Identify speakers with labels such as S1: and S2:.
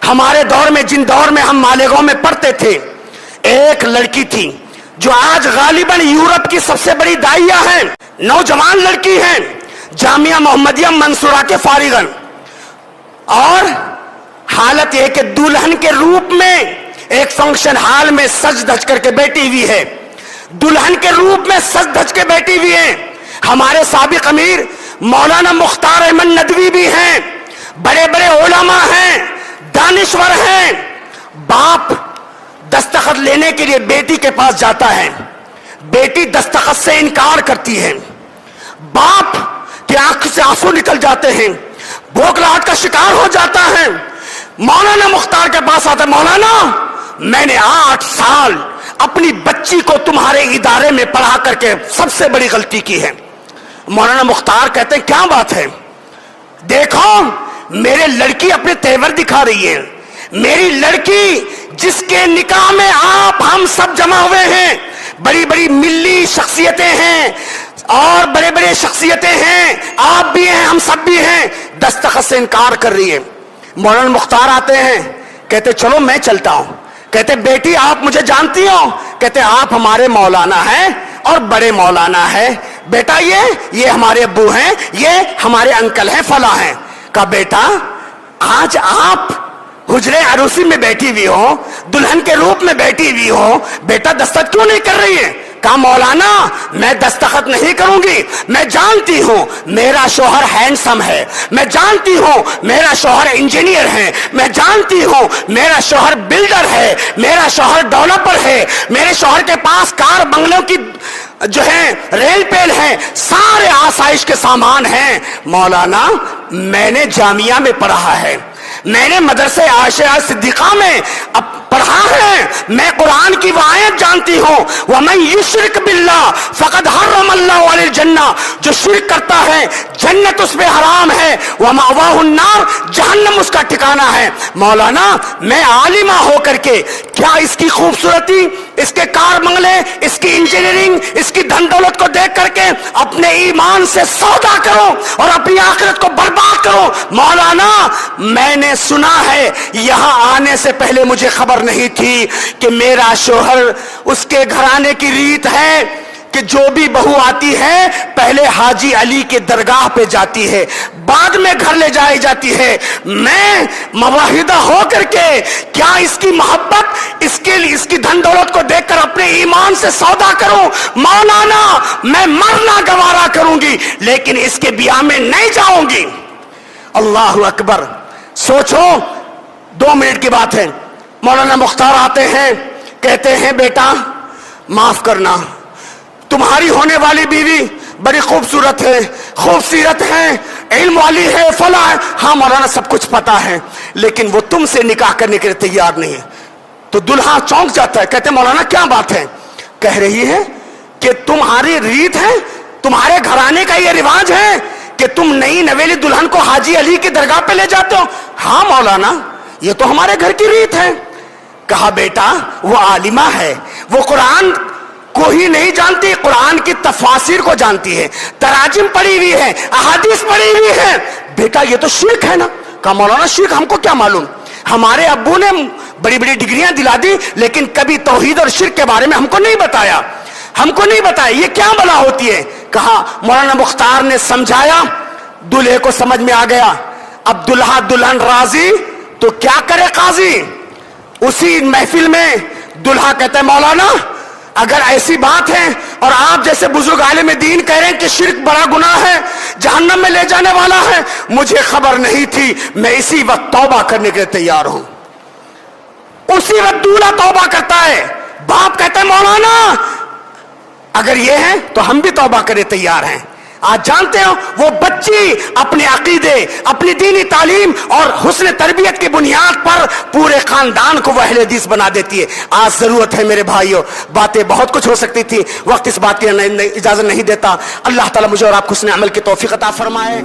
S1: ہمارے دور میں، جن دور میں ہم مالیگاؤں میں پڑھتے تھے، ایک لڑکی تھی جو آج غالباً یورپ کی سب سے بڑی داعیہ ہیں، نوجوان لڑکی ہیں، جامعہ محمدیہ منصورہ کے فارغن، اور حالت یہ کہ دلہن کے روپ میں ایک فنکشن ہال میں سج دھج کر کے بیٹھی ہوئی ہے، دلہن کے روپ میں سج دھج کے بیٹھی ہوئی ہے۔ ہمارے سابق امیر مولانا مختار احمد ندوی بھی ہیں، بڑے بڑے علماء ہیں، دانشور ہیں۔ باپ دستخط لینے کے لیے بیٹی کے پاس جاتا ہے، بیٹی دستخط سے انکار کرتی ہے، باپ کی آنکھ سے آنسو نکل جاتے ہیں، بھوکلاہٹ کا شکار ہو جاتا ہے۔ مولانا مختار کے پاس آتا ہے، مولانا میں نے 8 سال اپنی بچی کو تمہارے ادارے میں پڑھا کر کے سب سے بڑی غلطی کی ہے۔ مولانا مختار کہتے ہیں کیا بات ہے؟ دیکھو میرے لڑکی اپنے تیور دکھا رہی ہے، میری لڑکی جس کے نکاح میں آپ ہم سب جمع ہوئے ہیں، بڑی بڑی ملی شخصیتیں ہیں اور بڑے بڑے شخصیتیں ہیں، آپ بھی ہیں ہم سب بھی ہیں، دستخط سے انکار کر رہی ہے۔ مولانا مختار آتے ہیں، کہتے چلو میں چلتا ہوں۔ کہتے بیٹی آپ مجھے جانتی ہو؟ کہتے آپ ہمارے مولانا ہیں اور بڑے مولانا ہیں۔ بیٹا یہ ہمارے ابو ہیں، یہ ہمارے انکل ہیں، فلاں ہیں۔ کہا بیٹا آج آپ حجرے عروسی میں بیٹھی ہوئی ہو، دلہن کے روپ میں بیٹھی ہوئی ہو، بیٹا دستخط کیوں نہیں کر رہی ہے؟ کہا مولانا میں دستخط نہیں کروں گی، میں جانتی ہوں میرا شوہر ہینڈسم ہے، میں جانتی ہوں میرا شوہر انجینئر ہے، میں جانتی ہوں میرا شوہر بلڈر ہے، میرا شوہر ڈیولپر ہے، میرے شوہر کے پاس کار بنگلوں کی جو ہے ریل پیل ہے، سارے آسائش کے سامان ہیں۔ مولانا میں نے جامعہ میں پڑھا ہے، میں نے مدرسے عائشہ صدیقہ میں پڑھا ہے، میں قرآن کی وہ آیت جانتی ہوں وَمَن يُشْرِكْ بِاللَّهِ فَقَدْ حَرَّمَ اللَّهُ عَلَيْهِ الْجَنَّةَ، جو شرک کرتا ہے جنت اس پہ حرام ہے، وَمَأْوَاهُ النَّارُ، جہنم اس کا ٹھکانہ ہے۔ مولانا میں عالمہ ہو کر کے کیا اس کی خوبصورتی، اس کے کار بنگلے، اس کی انجینئرنگ، اس کی دھن دولت کو دیکھ کر کے اپنے ایمان سے سودا کروں اور اپنی آخرت کو برباد کروں؟ مولانا میں نے سنا ہے، یہاں آنے سے پہلے مجھے خبر نہیں تھی کہ میرا شوہر، اس کے گھرانے کی ریت ہے کہ جو بھی بہو آتی ہے پہلے حاجی علی کے درگاہ پہ جاتی ہے، بعد میں گھر لے جائی جاتی ہے۔ میں مواحدہ ہو کر کے کیا اس کی محبت، اس کے لیے اس کی دھن دولت کو دیکھ کر اپنے ایمان سے سودا کروں؟ مولانا میں مرنا گوارا کروں گی لیکن اس کے بیاہ میں نہیں جاؤں گی۔ اللہ اکبر! سوچو 2 منٹ کی بات ہے، مولانا مختار آتے ہیں، کہتے ہیں بیٹا معاف کرنا، تمہاری ہونے والی بیوی بڑی خوبصورت ہے، خوبصورت ہے، علم والی ہے، فلاں ہے۔ ہاں مولانا سب کچھ پتا ہے لیکن وہ تم سے نکاح کرنے کے لیے تیار نہیں ہے۔ تو دلہا چونک جاتا ہے، کہتے مولانا کیا بات ہے؟ کہہ رہی ہے کہ تمہاری ریت ہے، تمہارے گھرانے کا یہ رواج ہے کہ تم نئی نویلی دلہن کو حاجی علی کی درگاہ پہ لے جاتے ہو؟ ہاں مولانا یہ تو ہمارے گھر کی ریت ہے۔ کہا بیٹا وہ عالمہ ہے، وہ قرآن کو ہی نہیں جانتی، قرآن کی تفاسیر کو جانتی ہے، تراجم پڑھی ہوئی ہے، احادیث پڑھی ہوئی ہے۔ بیٹا یہ تو شرک ہے نا۔ کہا مولانا شرک ہم کو کیا معلوم، ہمارے ابو نے بڑی بڑی ڈگریاں دلا دی لیکن کبھی توحید اور شرک کے بارے میں ہم کو نہیں بتایا، ہم کو نہیں بتایا یہ کیا بلا ہوتی ہے۔ کہا مولانا مختار نے سمجھایا، دلہے کو سمجھ میں آ گیا۔ اب دلہا دلہن راضی تو کیا کرے قاضی؟ اسی محفل میں دلہا کہتا ہے مولانا اگر ایسی بات ہے اور آپ جیسے بزرگ عالم دین کہہ رہے ہیں کہ شرک بڑا گناہ ہے، جہنم میں لے جانے والا ہے، مجھے خبر نہیں تھی، میں اسی وقت توبہ کرنے کے لیے تیار ہوں۔ اسی وقت دولہا توبہ کرتا ہے۔ باپ کہتا ہے مولانا اگر یہ ہے تو ہم بھی توبہ کرے تیار ہیں۔ آج جانتے ہو وہ بچی اپنے عقیدے، اپنی دینی تعلیم اور حسن تربیت کی بنیاد پر پورے خاندان کو وہ اہل حدیث بنا دیتی ہے۔ آج ضرورت ہے میرے بھائیوں، باتیں بہت کچھ ہو سکتی تھی، وقت اس بات کی اجازت نہیں دیتا۔ اللہ تعالیٰ مجھے اور آپ کو حسن عمل کی توفیق عطا فرمائے۔